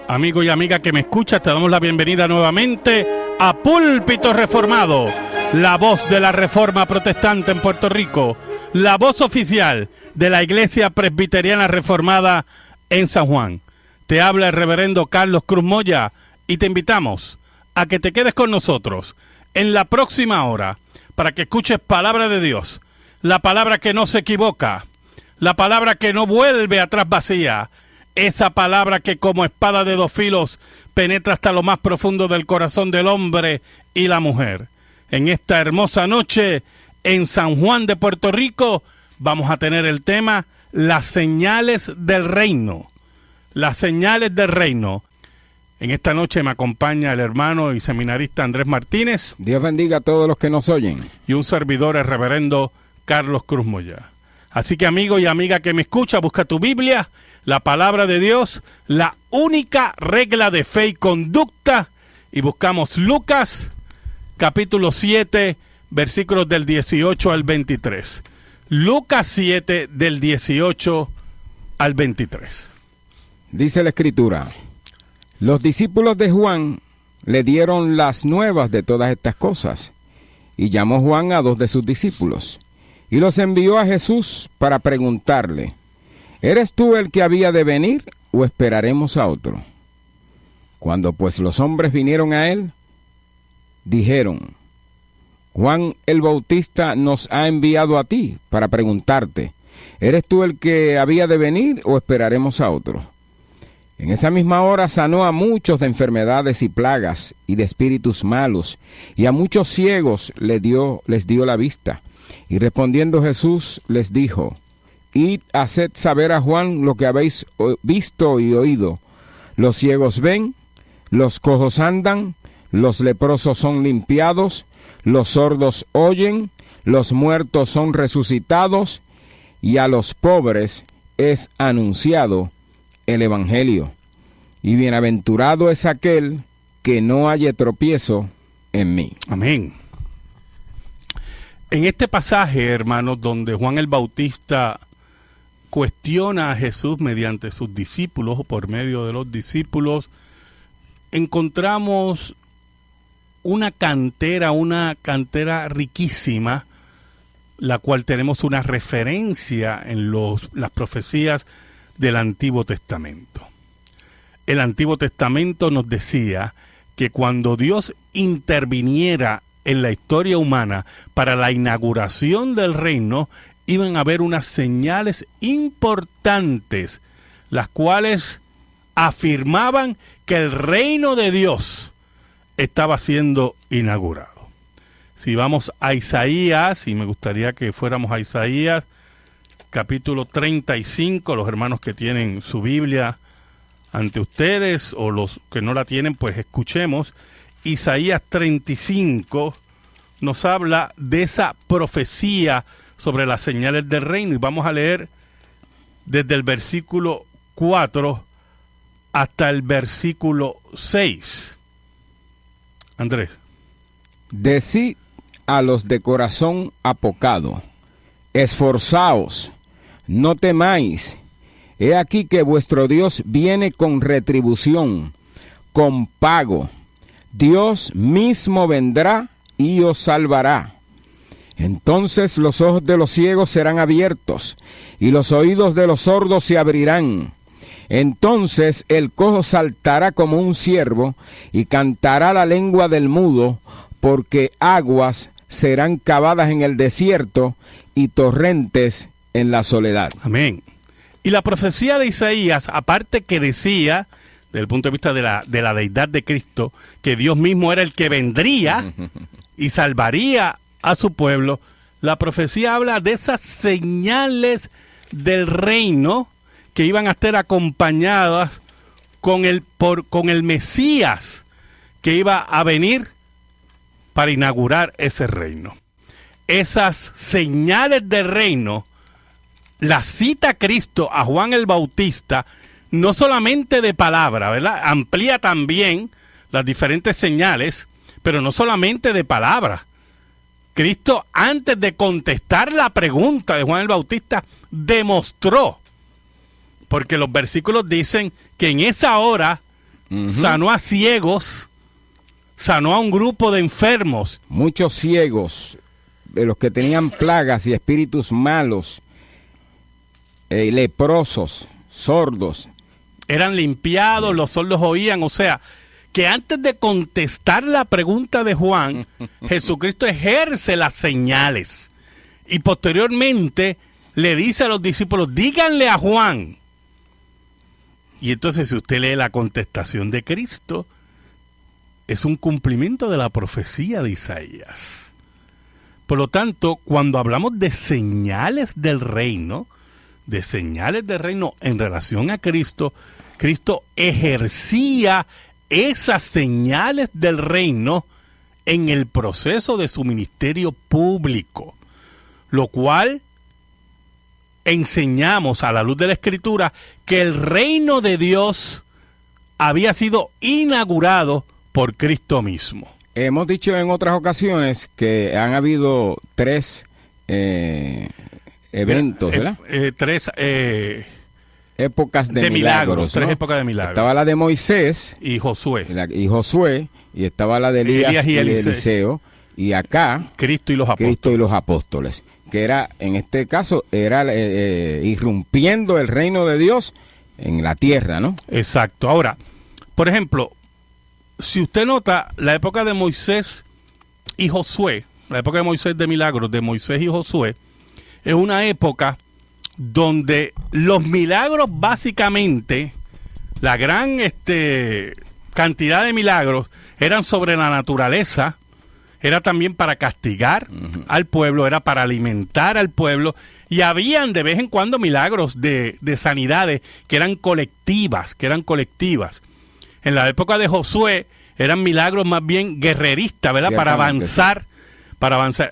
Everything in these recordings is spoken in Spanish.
Amigo y amiga que me escuchas, te damos la bienvenida nuevamente a Púlpito Reformado, la voz de la Reforma Protestante en Puerto Rico, la voz oficial de la Iglesia Presbiteriana Reformada en San Juan. Te habla el reverendo Carlos Cruz Moya y te invitamos a que te quedes con nosotros en la próxima hora para que escuches palabra de Dios, la palabra que no se equivoca, la palabra que no vuelve atrás vacía, esa palabra que como espada de dos filos penetra hasta lo más profundo del corazón del hombre y la mujer. En esta hermosa noche en San Juan de Puerto Rico vamos a tener el tema las señales del reino. Las señales del reino. En esta noche me acompaña el hermano y seminarista Andrés Martínez. Dios bendiga a todos los que nos oyen. Y un servidor, el reverendo Carlos Cruz Moya. Así que amigo y amiga que me escucha, busca tu Biblia, la palabra de Dios, la única regla de fe y conducta, y buscamos Lucas, capítulo 7, versículos del 18 al 23. Lucas 7, del 18 al 23. Dice la Escritura: los discípulos de Juan le dieron las nuevas de todas estas cosas, y llamó Juan a 2 de sus discípulos, y los envió a Jesús para preguntarle: ¿eres tú el que había de venir, o esperaremos a otro? Cuando pues los hombres vinieron a él, dijeron: Juan el Bautista nos ha enviado a ti para preguntarte: ¿eres tú el que había de venir, o esperaremos a otro? En esa misma hora sanó a muchos de enfermedades y plagas y de espíritus malos, y a muchos ciegos les dio la vista. Y respondiendo Jesús les dijo: id, haced saber a Juan lo que habéis visto y oído. Los ciegos ven, los cojos andan, los leprosos son limpiados, los sordos oyen, los muertos son resucitados, y a los pobres es anunciado el Evangelio. Y bienaventurado es aquel que no halle tropiezo en mí. Amén. En este pasaje, hermanos, donde Juan el Bautista cuestiona a Jesús mediante sus discípulos o por medio de los discípulos, encontramos una cantera riquísima, la cual tenemos una referencia en las profecías del Antiguo Testamento. El Antiguo Testamento nos decía que cuando Dios interviniera en la historia humana para la inauguración del reino, iban a haber unas señales importantes, las cuales afirmaban que el reino de Dios estaba siendo inaugurado. Si vamos a Isaías, y me gustaría que fuéramos a Isaías, capítulo 35, los hermanos que tienen su Biblia ante ustedes, o los que no la tienen, pues escuchemos. Isaías 35 nos habla de esa profecía sobre las señales del reino, y vamos a leer desde el versículo 4 hasta el versículo 6. Andrés. Decid a los de corazón apocado: esforzaos, no temáis. He aquí que vuestro Dios viene con retribución, con pago. Dios mismo vendrá y os salvará. Entonces los ojos de los ciegos serán abiertos, y los oídos de los sordos se abrirán. Entonces el cojo saltará como un ciervo, y cantará la lengua del mudo, porque aguas serán cavadas en el desierto, y torrentes en la soledad. Amén. Y la profecía de Isaías, aparte que decía, desde el punto de vista de la deidad de Cristo, que Dios mismo era el que vendría y salvaría a su pueblo, la profecía habla de esas señales del reino que iban a estar acompañadas con el Mesías que iba a venir para inaugurar ese reino. Esas señales del reino la cita Cristo a Juan el Bautista, no solamente de palabra, ¿verdad? Amplía también las diferentes señales, pero no solamente de palabra. Cristo, antes de contestar la pregunta de Juan el Bautista, demostró, porque los versículos dicen que en esa hora sanó a ciegos, sanó a un grupo de enfermos. Muchos ciegos, de los que tenían plagas y espíritus malos, leprosos, sordos. Eran limpiados, los sordos oían. O sea, que antes de contestar la pregunta de Juan, Jesucristo ejerce las señales. Y posteriormente le dice a los discípulos, díganle a Juan. Y entonces si usted lee la contestación de Cristo, es un cumplimiento de la profecía de Isaías. Por lo tanto, cuando hablamos de señales del reino en relación a Cristo, Cristo ejercía esas señales del reino en el proceso de su ministerio público, lo cual enseñamos a la luz de la Escritura que el reino de Dios había sido inaugurado por Cristo mismo. Hemos dicho en otras ocasiones que han habido tres eventos, ¿verdad? Tres épocas de milagros, tres ¿no? épocas de milagros. Estaba la de Moisés y Josué. Y estaba la de Elías y Eliseo. Y acá, Cristo y los apóstoles. Que era, en este caso, era irrumpiendo el reino de Dios en la tierra, ¿no? Exacto. Ahora, por ejemplo, si usted nota, la época de Moisés y Josué, la época de Moisés de milagros, de Moisés y Josué, es una época donde los milagros básicamente, la gran cantidad de milagros eran sobre la naturaleza, era también para castigar al pueblo, era para alimentar al pueblo, y habían de vez en cuando milagros de sanidades que eran colectivas, En la época de Josué eran milagros más bien guerreristas, ¿verdad? Para avanzar.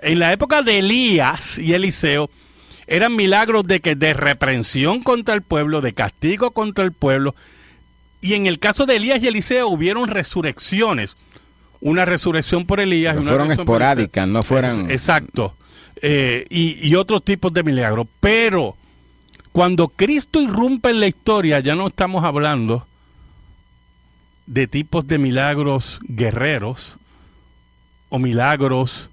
En la época de Elías y Eliseo eran milagros de reprensión contra el pueblo, de castigo contra el pueblo. Y en el caso de Elías y Eliseo hubieron resurrecciones. Una resurrección por Elías. Pero fueron esporádicas, no fueron... Exacto. Y otros tipos de milagros. Pero cuando Cristo irrumpe en la historia, ya no estamos hablando de tipos de milagros guerreros o milagros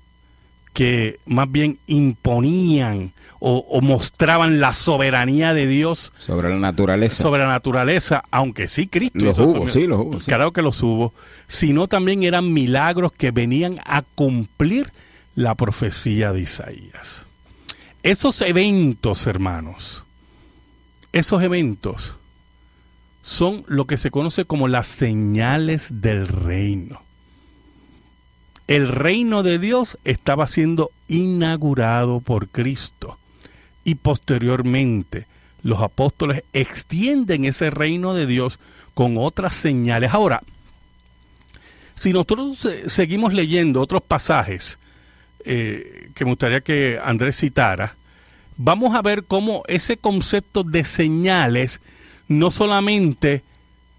que más bien imponían o mostraban la soberanía de Dios sobre la naturaleza, aunque sí Cristo los hubo, sí. Claro que los hubo, sino también eran milagros que venían a cumplir la profecía de Isaías. Esos eventos, hermanos, son lo que se conoce como las señales del reino. El reino de Dios estaba siendo inaugurado por Cristo y posteriormente los apóstoles extienden ese reino de Dios con otras señales. Ahora, si nosotros seguimos leyendo otros pasajes que me gustaría que Andrés citara, vamos a ver cómo ese concepto de señales no solamente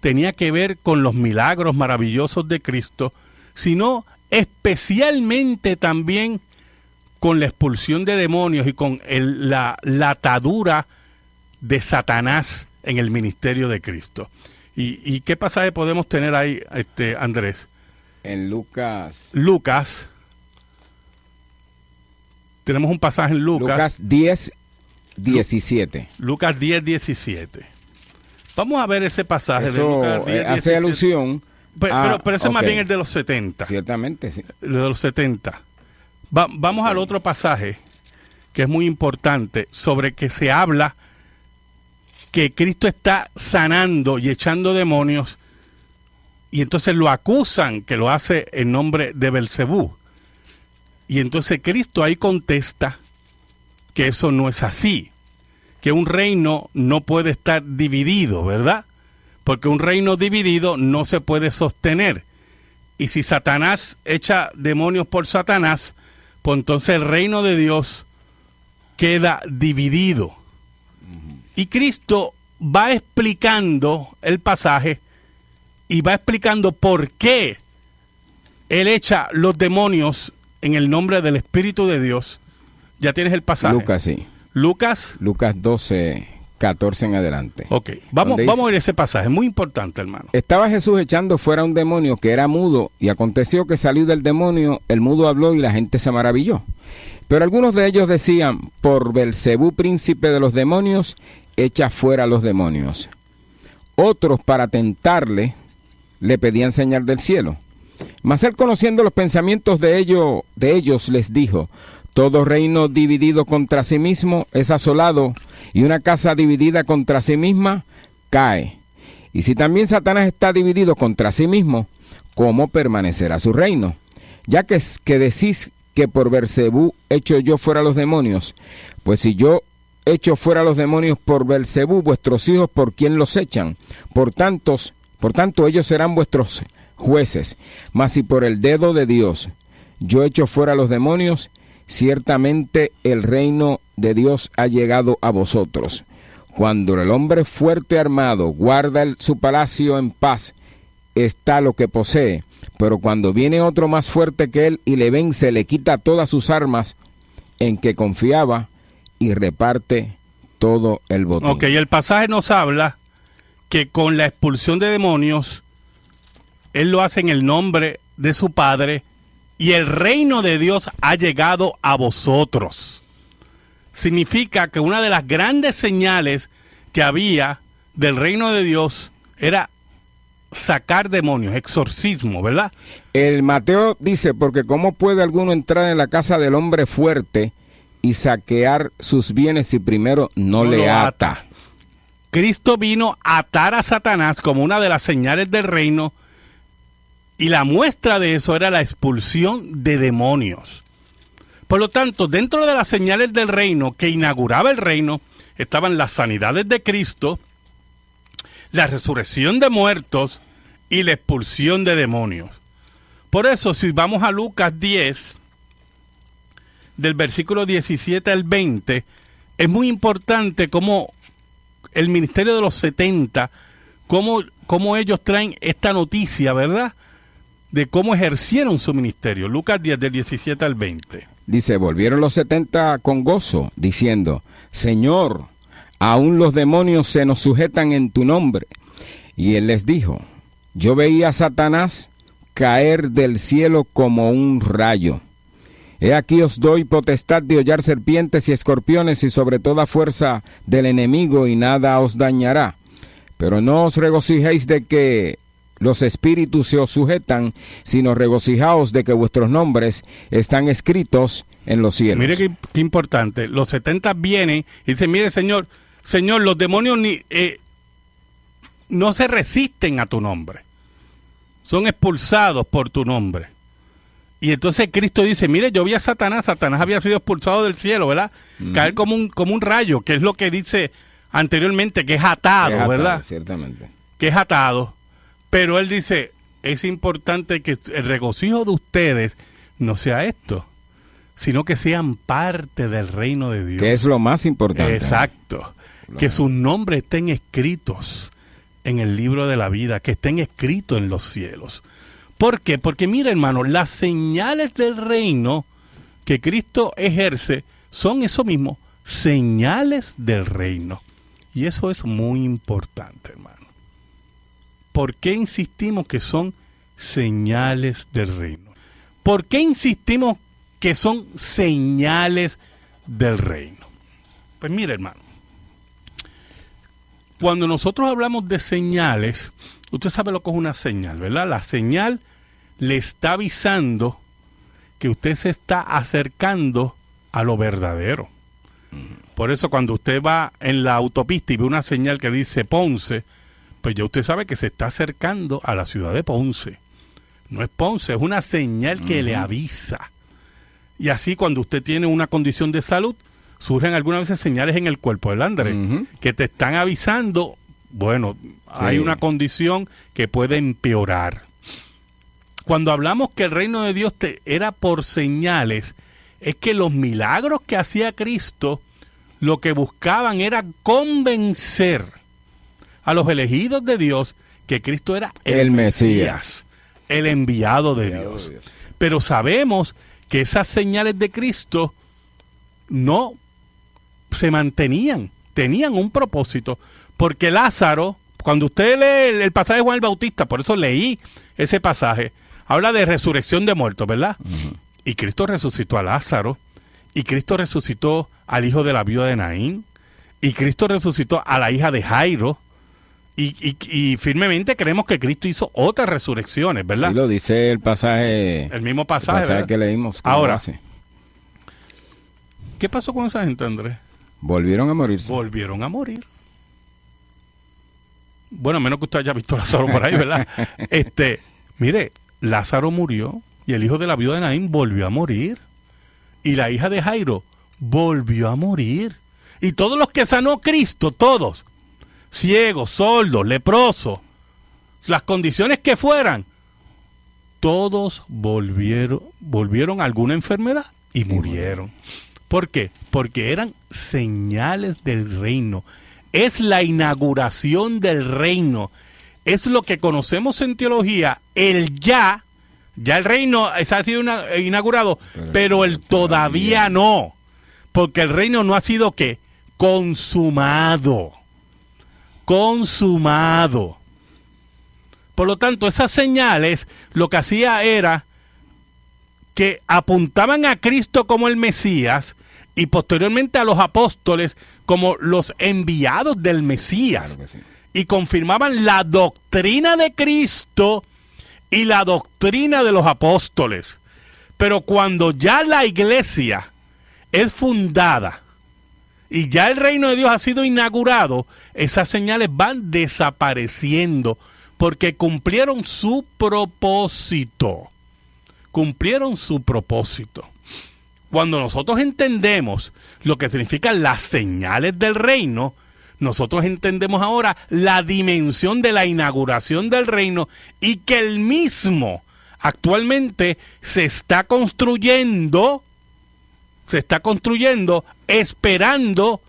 tenía que ver con los milagros maravillosos de Cristo, sino especialmente también con la expulsión de demonios y con la atadura de Satanás en el ministerio de Cristo. ¿Y qué pasaje podemos tener ahí, Andrés? En Lucas. Tenemos un pasaje en Lucas 10, 17. Lucas 10, 17. Vamos a ver ese pasaje Eso, de Lucas 10, hace 17. alusión. Pero ese es más bien el de los 70. Ciertamente, sí. El de los 70. Vamos al otro pasaje que es muy importante, sobre que se habla que Cristo está sanando y echando demonios, y entonces lo acusan que lo hace en nombre de Belcebú. Y entonces Cristo ahí contesta que eso no es así, que un reino no puede estar dividido, ¿verdad? Porque un reino dividido no se puede sostener. Y si Satanás echa demonios por Satanás, pues entonces el reino de Dios queda dividido. Y Cristo va explicando el pasaje y va explicando por qué Él echa los demonios en el nombre del Espíritu de Dios. Ya tienes el pasaje. Lucas, sí. Lucas 12, 14 en adelante. Ok, vamos Donde a ir a ese pasaje, muy importante, hermano. Estaba Jesús echando fuera un demonio que era mudo, y aconteció que salió del demonio, el mudo habló y la gente se maravilló. Pero algunos de ellos decían, por Belcebú, príncipe de los demonios, echa fuera los demonios. Otros, para tentarle, le pedían señal del cielo. Mas él, conociendo los pensamientos de ellos, les dijo, todo reino dividido contra sí mismo es asolado, y una casa dividida contra sí misma cae. Y si también Satanás está dividido contra sí mismo, ¿cómo permanecerá su reino? Ya que decís que por Belcebú echo yo fuera los demonios, pues si yo echo fuera los demonios por Belcebú, vuestros hijos, ¿por quién los echan? Por tanto, ellos serán vuestros jueces. Mas si por el dedo de Dios yo echo fuera los demonios, ciertamente el reino de Dios ha llegado a vosotros. Cuando el hombre fuerte armado guarda su palacio en paz, está lo que posee, pero cuando viene otro más fuerte que él y le vence, le quita todas sus armas en que confiaba y reparte todo el botín. Ok, el pasaje nos habla que con la expulsión de demonios, él lo hace en el nombre de su Padre, y el reino de Dios ha llegado a vosotros. Significa que una de las grandes señales que había del reino de Dios era sacar demonios, exorcismo, ¿verdad? El Mateo dice, porque ¿cómo puede alguno entrar en la casa del hombre fuerte y saquear sus bienes si primero no le ata? Cristo vino a atar a Satanás como una de las señales del reino, y la muestra de eso era la expulsión de demonios. Por lo tanto, dentro de las señales del reino que inauguraba el reino, estaban las sanidades de Cristo, la resurrección de muertos y la expulsión de demonios. Por eso, si vamos a Lucas 10, del versículo 17 al 20, es muy importante cómo el ministerio de los 70, cómo ellos traen esta noticia, ¿verdad?, de cómo ejercieron su ministerio. Lucas 10, del 17 al 20. Dice, volvieron los 70 con gozo, diciendo, Señor, aún los demonios se nos sujetan en tu nombre. Y él les dijo, yo veía a Satanás caer del cielo como un rayo. He aquí os doy potestad de hollar serpientes y escorpiones y sobre toda fuerza del enemigo, y nada os dañará. Pero no os regocijéis de que los espíritus se os sujetan, sino regocijaos de que vuestros nombres están escritos en los cielos. Mire qué importante. Los 70 vienen y dicen, mire, Señor, los demonios no se resisten a tu nombre. Son expulsados por tu nombre. Y entonces Cristo dice, mire, yo vi a Satanás había sido expulsado del cielo, ¿verdad? Caer como un rayo, que es lo que dice anteriormente, que es atado, ¿verdad? Ciertamente. Que es atado. Pero él dice, es importante que el regocijo de ustedes no sea esto, sino que sean parte del reino de Dios. Que es lo más importante. Exacto. Que sus nombres estén escritos en el libro de la vida, que estén escritos en los cielos. ¿Por qué? Porque mira, hermano, las señales del reino que Cristo ejerce son eso mismo, señales del reino. Y eso es muy importante, hermano. ¿Por qué insistimos que son señales del reino? ¿Por qué insistimos que son señales del reino? Pues mira, hermano, cuando nosotros hablamos de señales, usted sabe lo que es una señal, ¿verdad? La señal le está avisando que usted se está acercando a lo verdadero. Por eso cuando usted va en la autopista y ve una señal que dice Ponce, pues ya usted sabe que se está acercando a la ciudad de Ponce. No es Ponce, es una señal que le avisa. Y así cuando usted tiene una condición de salud, surgen algunas veces señales en el cuerpo, ¿verdad, Andrés? Que te están avisando, bueno, hay una condición que puede empeorar. Cuando hablamos que el reino de Dios era por señales, es que los milagros que hacía Cristo, lo que buscaban era convencer a los elegidos de Dios que Cristo era el Mesías, el enviado de Dios. Pero sabemos que esas señales de Cristo no se mantenían, tenían un propósito, porque Lázaro, cuando usted lee el pasaje de Juan el Bautista, por eso leí ese pasaje, habla de resurrección de muertos, ¿verdad? Uh-huh. Y Cristo resucitó a Lázaro, y Cristo resucitó al hijo de la viuda de Naín, y Cristo resucitó a la hija de Jairo, y firmemente creemos que Cristo hizo otras resurrecciones, ¿verdad? Sí, lo dice el pasaje. El mismo pasaje que leímos. Ahora, ¿qué pasó con esa gente, Andrés? Volvieron a morirse. Volvieron a morir. Bueno, a menos que usted haya visto a Lázaro por ahí, ¿verdad? Mire, Lázaro murió y el hijo de la viuda de Naín volvió a morir. Y la hija de Jairo volvió a morir. Y todos los que sanó Cristo, todos, ciegos, sordos, leprosos, las condiciones que fueran, todos volvieron a alguna enfermedad y murieron. ¿Por qué? Porque eran señales del reino. Es la inauguración del reino. Es lo que conocemos en teología, el ya el reino ha sido inaugurado, pero el todavía no. Porque el reino no ha sido, ¿qué? Consumado. Consumado. Por lo tanto, esas señales lo que hacía era que apuntaban a Cristo como el Mesías y posteriormente a los apóstoles como los enviados del Mesías. Claro que sí. Y confirmaban la doctrina de Cristo y la doctrina de los apóstoles. Pero cuando ya la iglesia es fundada y ya el reino de Dios ha sido inaugurado, esas señales van desapareciendo porque cumplieron su propósito. Cumplieron su propósito. Cuando nosotros entendemos lo que significan las señales del reino, nosotros entendemos ahora la dimensión de la inauguración del reino y que el mismo actualmente se está construyendo esperando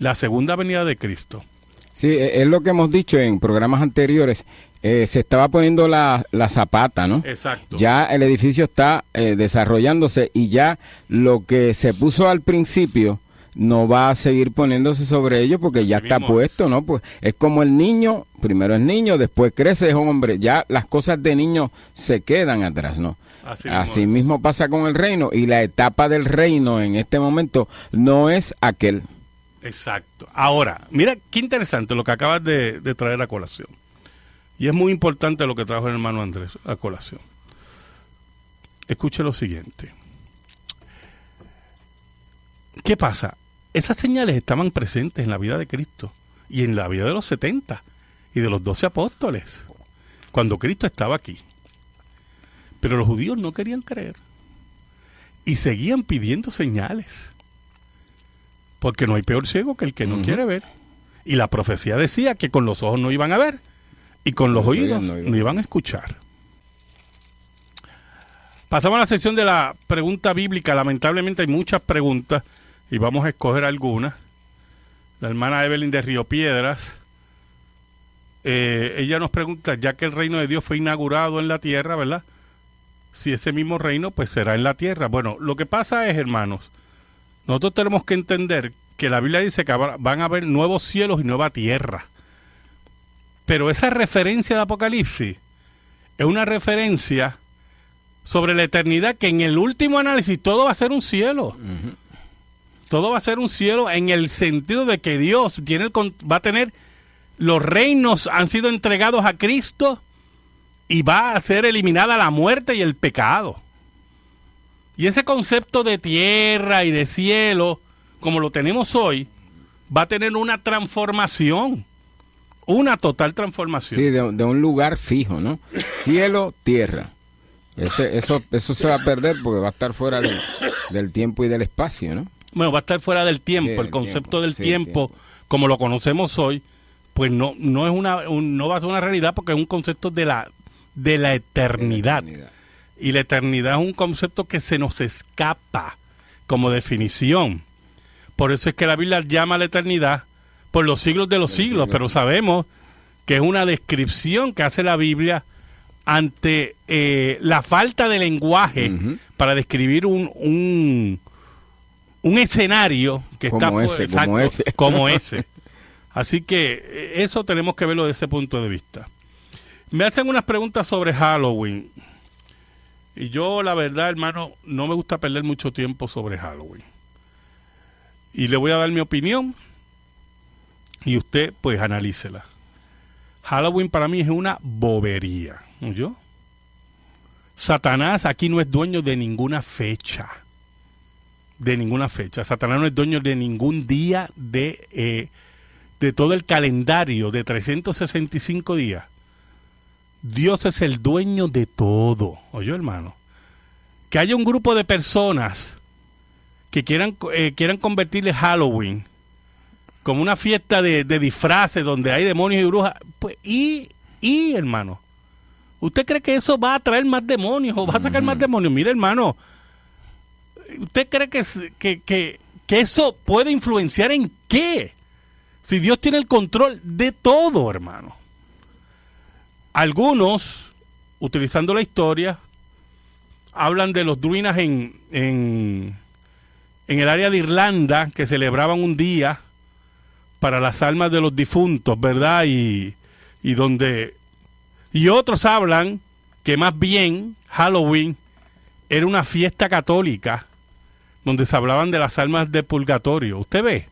la segunda venida de Cristo. Sí, es lo que hemos dicho en programas anteriores. Se estaba poniendo la zapata, ¿no? Exacto. Ya el edificio está desarrollándose y ya lo que se puso al principio no va a seguir poniéndose sobre ello porque ya está puesto, ¿no? Pues es como el niño, primero es niño, después crece, es un hombre. Ya las cosas de niño se quedan atrás, ¿no? Así mismo pasa con el reino y la etapa del reino en este momento no es aquel. Exacto. Ahora, mira qué interesante lo que acabas de traer a colación. Y es muy importante lo que trajo el hermano Andrés a colación. Escuche lo siguiente. ¿Qué pasa? Esas señales estaban presentes en la vida de Cristo y en la vida de los 70 y de los 12 apóstoles, cuando Cristo estaba aquí. Pero los judíos no querían creer y seguían pidiendo señales. Porque no hay peor ciego que el que no quiere ver. Y la profecía decía que con los ojos no iban a ver y con los oídos no iban a escuchar. Pasamos a la sección de la pregunta bíblica. Lamentablemente hay muchas preguntas y vamos a escoger algunas. La hermana Evelyn de Río Piedras, ella nos pregunta, ya que el reino de Dios fue inaugurado en la tierra, ¿verdad? Si ese mismo reino pues será en la tierra. Bueno, lo que pasa es, hermanos, nosotros tenemos que entender que la Biblia dice que van a haber nuevos cielos y nueva tierra. Pero esa referencia de Apocalipsis es una referencia sobre la eternidad, que en el último análisis todo va a ser un cielo. Todo va a ser un cielo en el sentido de que Dios va a tener, los reinos han sido entregados a Cristo y va a ser eliminada la muerte y el pecado. Y ese concepto de tierra y de cielo, como lo tenemos hoy, va a tener una transformación, una total transformación. Sí, de un lugar fijo, ¿no? Cielo, tierra. Eso se va a perder porque va a estar fuera del tiempo y del espacio, ¿no? Bueno, va a estar fuera del tiempo. Sí, el concepto del tiempo, como lo conocemos hoy, pues no va a ser una realidad porque es un concepto de la eternidad. Y la eternidad es un concepto que se nos escapa como definición. Por eso es que la Biblia llama a la eternidad por los siglos de los siglos, pero sabemos que es una descripción que hace la Biblia ante la falta de lenguaje para describir un un escenario que como está ese, como ese. como ese. Así que eso tenemos que verlo desde ese punto de vista. Me hacen unas preguntas sobre Halloween. Y yo, la verdad, hermano, no me gusta perder mucho tiempo sobre Halloween. Y le voy a dar mi opinión. Y usted, pues, analícela. Halloween para mí es una bobería. ¿Oyó? Satanás aquí no es dueño de ninguna fecha. De ninguna fecha. Satanás no es dueño de ningún día de todo el calendario de 365 días. Dios es el dueño de todo. ¿Oyó, hermano? Que haya un grupo de personas que quieran convertirle Halloween como una fiesta de disfraces donde hay demonios y brujas. Pues, hermano, ¿usted cree que eso va a traer más demonios o va a sacar más demonios? Mire, hermano, ¿usted cree que eso puede influenciar en qué? Si Dios tiene el control de todo, hermano. Algunos, utilizando la historia, hablan de los druidas en el área de Irlanda que celebraban un día para las almas de los difuntos, ¿verdad? Y otros hablan que más bien Halloween era una fiesta católica donde se hablaban de las almas de purgatorio. ¿Usted ve?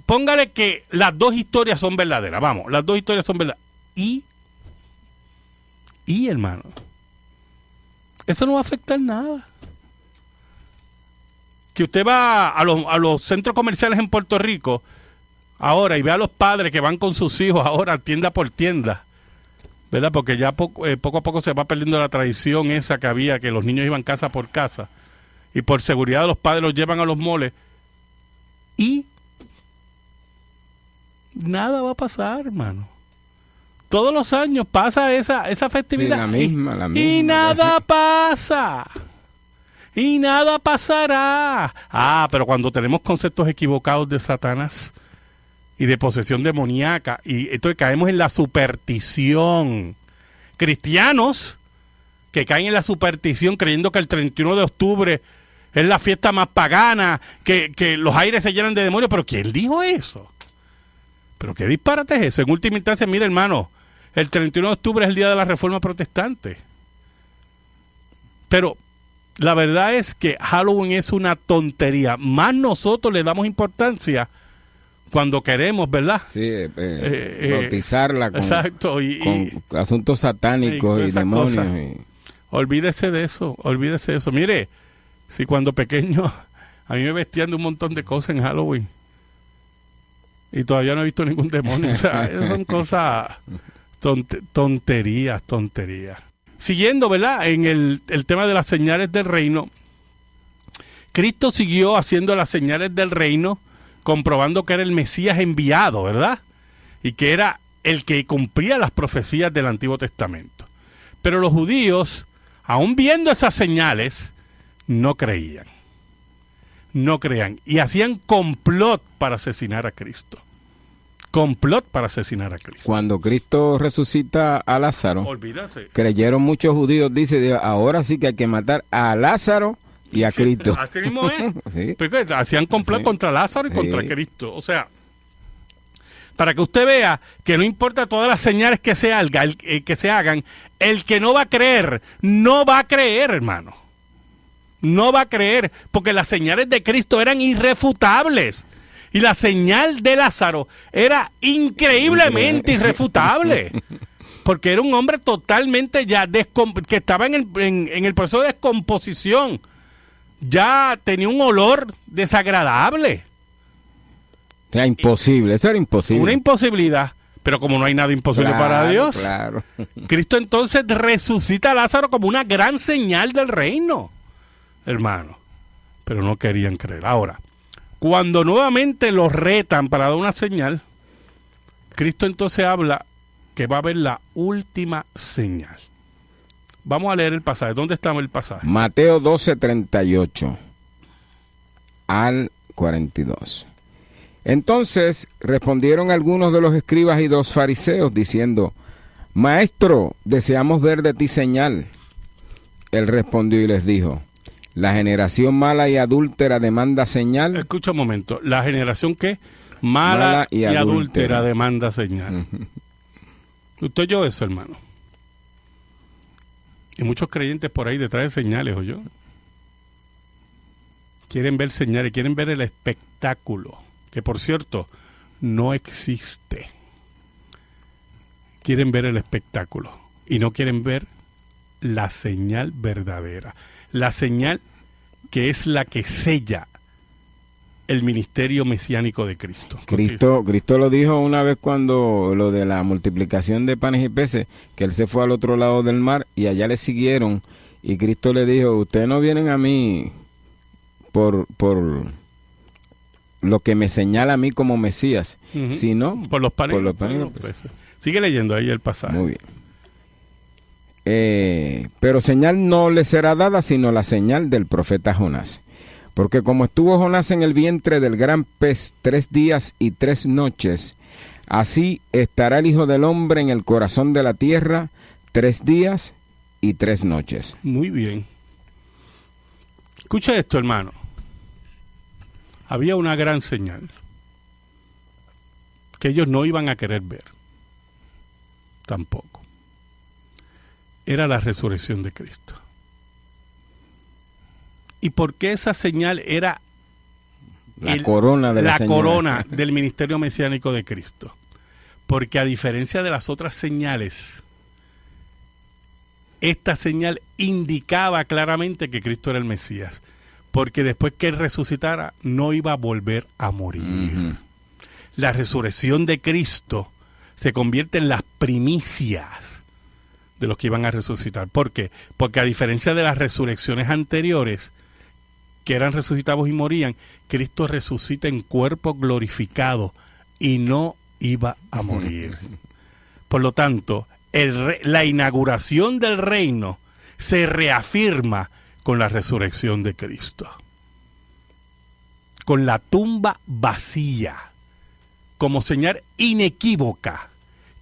Póngale que las dos historias son verdaderas. Vamos, las dos historias son verdaderas. Y hermano, eso no va a afectar nada. Que usted va a los centros comerciales en Puerto Rico ahora y ve a los padres que van con sus hijos ahora tienda por tienda, ¿verdad? Porque ya poco a poco se va perdiendo la tradición esa que había, que los niños iban casa por casa y por seguridad de los padres los llevan a los moles y nada va a pasar, hermano. Todos los años pasa esa festividad. Sí, la misma. Y nada pasa. Y nada pasará. Pero cuando tenemos conceptos equivocados de Satanás y de posesión demoníaca, y entonces caemos en la superstición. Cristianos que caen en la superstición creyendo que el 31 de octubre es la fiesta más pagana, que los aires se llenan de demonios. ¿Pero quién dijo eso? ¿Pero qué disparate es eso? En última instancia, mire, hermano, el 31 de octubre es el día de la Reforma Protestante. Pero la verdad es que Halloween es una tontería. Más nosotros le damos importancia cuando queremos, ¿verdad? Sí, bautizarla con, exacto, con asuntos satánicos y demonios. Olvídese de eso. Mire, si cuando pequeño a mí me vestían de un montón de cosas en Halloween y todavía no he visto ningún demonio. O sea, esas son cosas, tonterías. Siguiendo, ¿verdad? En el tema de las señales del reino, Cristo siguió haciendo las señales del reino, comprobando que era el Mesías enviado, ¿verdad? Y que era el que cumplía las profecías del Antiguo Testamento. Pero los judíos, aún viendo esas señales, no creían. Y hacían complot para asesinar a Cristo. Cuando Cristo resucita a Lázaro, olvídate, creyeron muchos judíos, dice, ahora sí que hay que matar a Lázaro y a Cristo. Así mismo es. Sí. Porque hacían complot contra Lázaro y contra Cristo. O sea, para que usted vea que no importa todas las señales que se hagan, el que no va a creer, hermano. No va a creer, porque las señales de Cristo eran irrefutables. Y la señal de Lázaro era increíblemente irrefutable. Porque era un hombre totalmente ya que estaba en el proceso de descomposición. Ya tenía un olor desagradable. O sea, imposible, eso era imposible. Una imposibilidad. Pero como no hay nada imposible para Dios, claro. Cristo entonces resucita a Lázaro como una gran señal del reino, hermano. Pero no querían creer. Ahora, cuando nuevamente los retan para dar una señal, Cristo entonces habla que va a haber la última señal. Vamos a leer el pasaje. ¿Dónde está el pasaje? Mateo 12:38 al 42. Entonces respondieron algunos de los escribas y de los fariseos diciendo: Maestro, deseamos ver de ti señal. Él respondió y les dijo: La generación mala y adúltera demanda señal. Escucha un momento. La generación que mala y adúltera demanda señal. Usted oyó eso, hermano. Y muchos creyentes por ahí detrás de señales, ¿oyó? Quieren ver señales, quieren ver el espectáculo, que por cierto, no existe. Quieren ver el espectáculo y no quieren ver la señal verdadera. La señal que es la que sella el ministerio mesiánico de Cristo. Cristo lo dijo una vez cuando lo de la multiplicación de panes y peces, que él se fue al otro lado del mar y allá le siguieron. Y Cristo le dijo, ustedes no vienen a mí por lo que me señala a mí como Mesías, sino por los panes, y los peces. Sigue leyendo ahí el pasaje. Muy bien. Pero señal no le será dada, sino la señal del profeta Jonás. Porque como estuvo Jonás en el vientre del gran pez 3 días y 3 noches, así estará el Hijo del Hombre en el corazón de la tierra 3 días y 3 noches. Muy bien. Escucha esto, hermano. Había una gran señal que ellos no iban a querer ver. Tampoco. Era la resurrección de Cristo. ¿Y por qué esa señal era la corona del ministerio mesiánico de Cristo? Porque a diferencia de las otras señales, esta señal indicaba claramente que Cristo era el Mesías. Porque después que Él resucitara, no iba a volver a morir. La resurrección de Cristo se convierte en las primicias de los que iban a resucitar. ¿Por qué? Porque a diferencia de las resurrecciones anteriores, que eran resucitados y morían, Cristo resucita en cuerpo glorificado y no iba a morir. Por lo tanto, la inauguración del reino se reafirma con la resurrección de Cristo. Con la tumba vacía, como señal inequívoca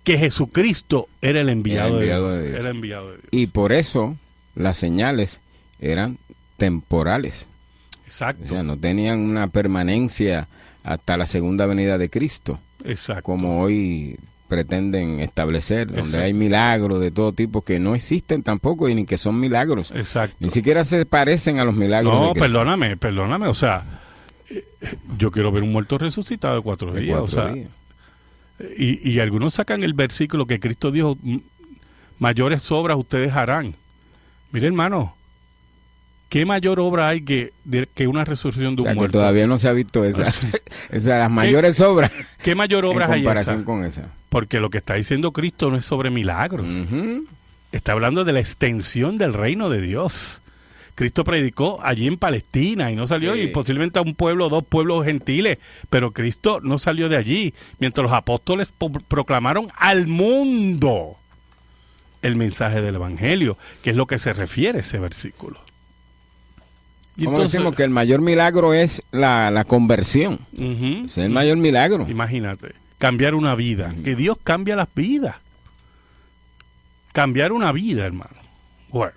que Jesucristo era el enviado de Dios. Era enviado de Dios. Y por eso las señales eran temporales. Exacto. O sea, no tenían una permanencia hasta la segunda venida de Cristo. Exacto. Como hoy pretenden establecer, donde Exacto. hay milagros de todo tipo que no existen tampoco y ni que son milagros. Exacto. Ni siquiera se parecen a los milagros de Cristo. Perdóname, o sea, yo quiero ver un muerto resucitado de 4 días. O sea, y algunos sacan el versículo que Cristo dijo, mayores obras ustedes harán. Mire, hermano, ¿qué mayor obra hay que una resurrección de un muerto? Que todavía no se ha visto las mayores obras. ¿Qué mayor obras hay en comparación con esa? Porque lo que está diciendo Cristo no es sobre milagros. Está hablando de la extensión del reino de Dios. Cristo predicó allí en Palestina y no salió, y posiblemente a un pueblo o 2 pueblos gentiles, pero Cristo no salió de allí, mientras los apóstoles proclamaron al mundo el mensaje del Evangelio, que es lo que se refiere a ese versículo. Y entonces decimos que el mayor milagro es la conversión. Es el mayor milagro. Imagínate, cambiar una vida, que Dios cambia las vidas. Cambiar una vida, hermano. Bueno,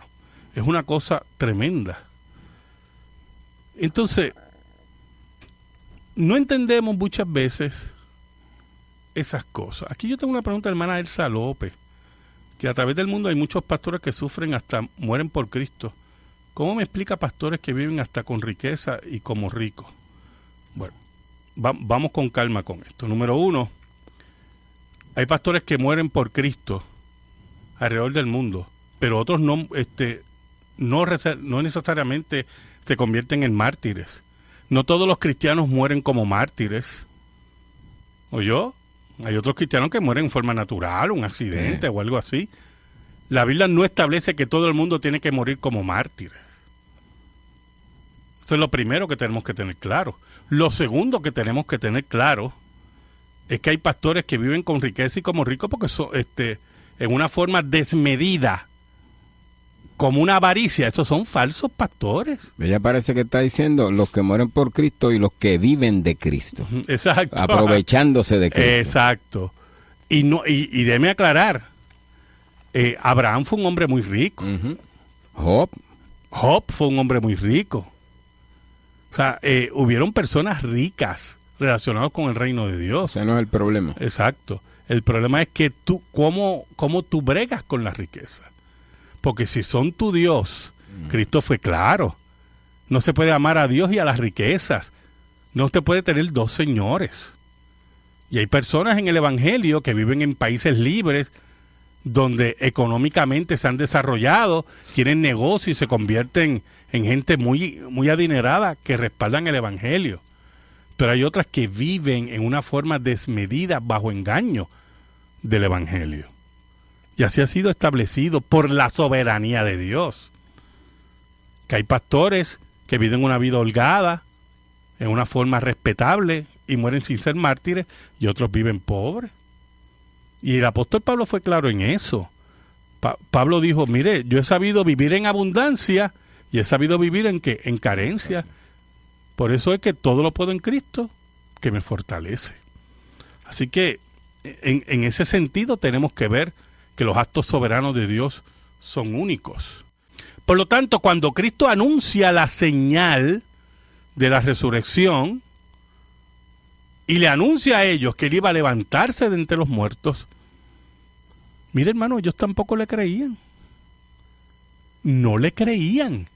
es una cosa tremenda. Entonces, no entendemos muchas veces esas cosas. Aquí yo tengo una pregunta, hermana Elsa López, que a través del mundo hay muchos pastores que sufren hasta mueren por Cristo. ¿Cómo me explica pastores que viven hasta con riqueza y como ricos? Bueno, vamos con calma con esto. Número 1, hay pastores que mueren por Cristo alrededor del mundo, pero otros no necesariamente se convierten en mártires. No todos los cristianos mueren como mártires. ¿Oyó? Hay otros cristianos que mueren en forma natural, un accidente o algo así. La Biblia no establece que todo el mundo tiene que morir como mártires. Eso es lo primero que tenemos que tener claro. Lo segundo que tenemos que tener claro es que hay pastores que viven con riqueza y como ricos porque son, en una forma desmedida, como una avaricia. Esos son falsos pastores. Ella parece que está diciendo los que mueren por Cristo y los que viven de Cristo. Exacto. Aprovechándose de Cristo. Exacto. Y déjeme aclarar, Abraham fue un hombre muy rico. Job fue un hombre muy rico. O sea, hubieron personas ricas relacionadas con el reino de Dios. Ese no es el problema. Exacto. El problema es que tú, cómo tú bregas con la riqueza. Porque si son tu Dios, Cristo fue claro. No se puede amar a Dios y a las riquezas. No se puede tener dos señores. Y hay personas en el Evangelio que viven en países libres, donde económicamente se han desarrollado, tienen negocios y se convierten en gente muy, muy adinerada que respaldan el Evangelio. Pero hay otras que viven en una forma desmedida bajo engaño del Evangelio. Y así ha sido establecido por la soberanía de Dios. Que hay pastores que viven una vida holgada, en una forma respetable, y mueren sin ser mártires, y otros viven pobres. Y el apóstol Pablo fue claro en eso. Pablo dijo, mire, yo he sabido vivir en abundancia y he sabido vivir en carencia. Por eso es que todo lo puedo en Cristo, que me fortalece. Así que en ese sentido tenemos que ver que los actos soberanos de Dios son únicos. Por lo tanto, cuando Cristo anuncia la señal de la resurrección y le anuncia a ellos que él iba a levantarse de entre los muertos, mire, hermano, ellos tampoco le creían. No le creían.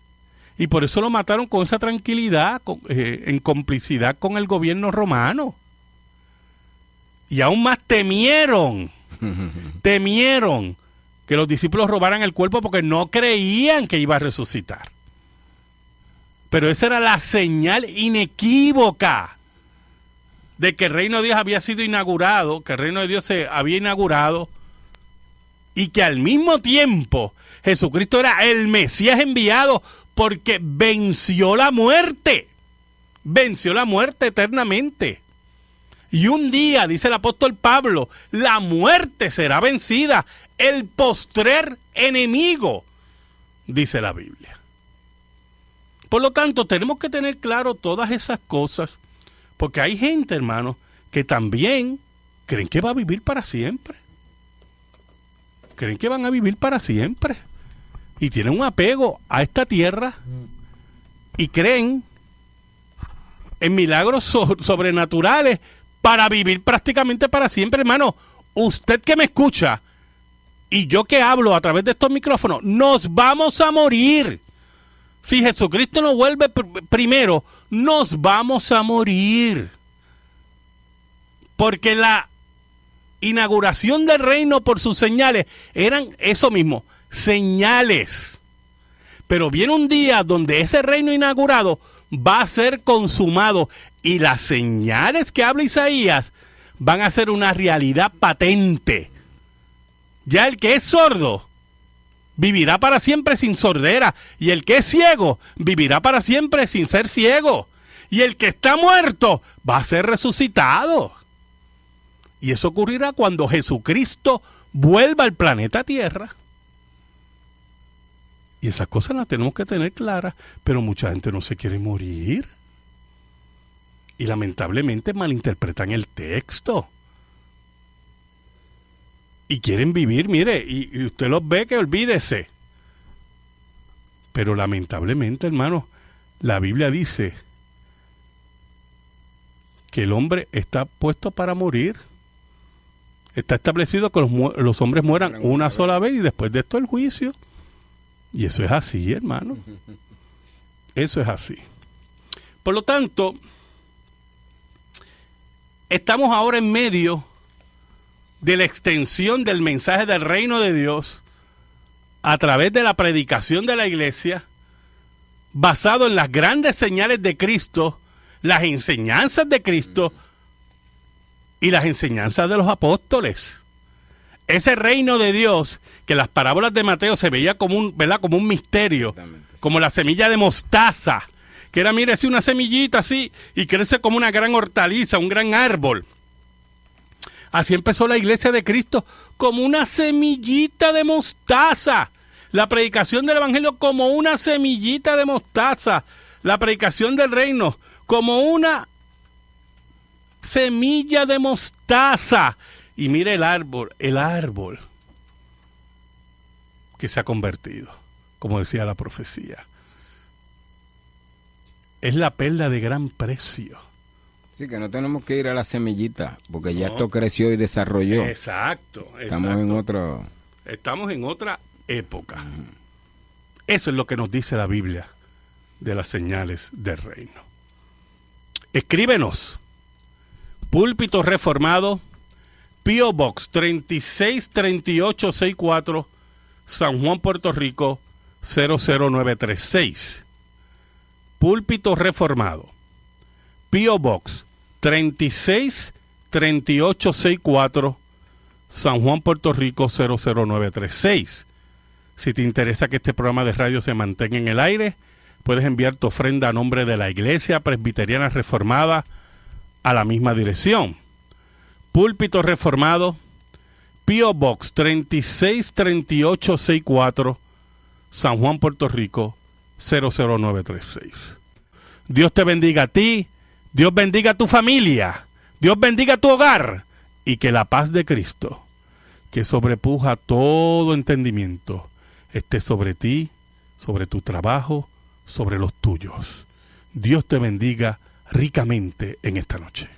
Y por eso lo mataron con esa tranquilidad, en complicidad con el gobierno romano. Y aún más temieron que los discípulos robaran el cuerpo porque no creían que iba a resucitar. Pero esa era la señal inequívoca de que el reino de Dios había sido inaugurado, que el reino de Dios se había inaugurado, y que al mismo tiempo Jesucristo era el Mesías enviado, porque venció la muerte eternamente. Y un día, dice el apóstol Pablo, la muerte será vencida, el postrer enemigo, dice la Biblia. Por lo tanto, tenemos que tener claro todas esas cosas, porque hay gente, hermano, que también creen que va a vivir para siempre. Creen que van a vivir para siempre. Y tienen un apego a esta tierra y creen en milagros sobrenaturales para vivir prácticamente para siempre, hermano. Usted que me escucha y yo que hablo a través de estos micrófonos, nos vamos a morir. Si Jesucristo no vuelve primero, nos vamos a morir. Porque la inauguración del reino por sus señales eran eso mismo, señales. Pero viene un día donde ese reino inaugurado va a ser consumado y las señales que habla Isaías van a ser una realidad patente. Ya el que es sordo vivirá para siempre sin sordera, y el que es ciego vivirá para siempre sin ser ciego, y el que está muerto va a ser resucitado. Y eso ocurrirá cuando Jesucristo vuelva al planeta Tierra. Y esas cosas las tenemos que tener claras, pero mucha gente no se quiere morir. Y lamentablemente malinterpretan el texto. Y quieren vivir, mire, y usted los ve que olvídese. Pero lamentablemente, hermano, la Biblia dice que el hombre está puesto para morir. Está establecido que los hombres mueran una sola vez y después de esto el juicio. Y eso es así, hermano. Eso es así. Por lo tanto, estamos ahora en medio de la extensión del mensaje del reino de Dios a través de la predicación de la iglesia, basado en las grandes señales de Cristo, las enseñanzas de Cristo y las enseñanzas de los apóstoles. Ese reino de Dios, que las parábolas de Mateo se veía como un misterio, como la semilla de mostaza, que era, mire, así una semillita así, y crece como una gran hortaliza, un gran árbol. Así empezó la iglesia de Cristo, como una semillita de mostaza. La predicación del evangelio como una semillita de mostaza. La predicación del reino como una semilla de mostaza. Y mire el árbol que se ha convertido, como decía la profecía. es la perla de gran precio. Sí, que no tenemos que ir a la semillita, porque ya No. esto creció y desarrolló. Exacto. Estamos en otro... Estamos en otra época. Eso es lo que nos dice la Biblia de las señales del reino. Escríbenos. Púlpito Reformado, P.O. Box 363864, San Juan, Puerto Rico 00936. Púlpito Reformado, P.O. Box 363864, San Juan, Puerto Rico 00936. Si te interesa que este programa de radio se mantenga en el aire, puedes enviar tu ofrenda a nombre de la Iglesia Presbiteriana Reformada a la misma dirección. Púlpito Reformado, P.O. Box 363864, San Juan, Puerto Rico 00936. Dios te bendiga a ti, Dios bendiga a tu familia, Dios bendiga a tu hogar, y que la paz de Cristo, que sobrepuja todo entendimiento, esté sobre ti, sobre tu trabajo, sobre los tuyos. Dios te bendiga ricamente en esta noche.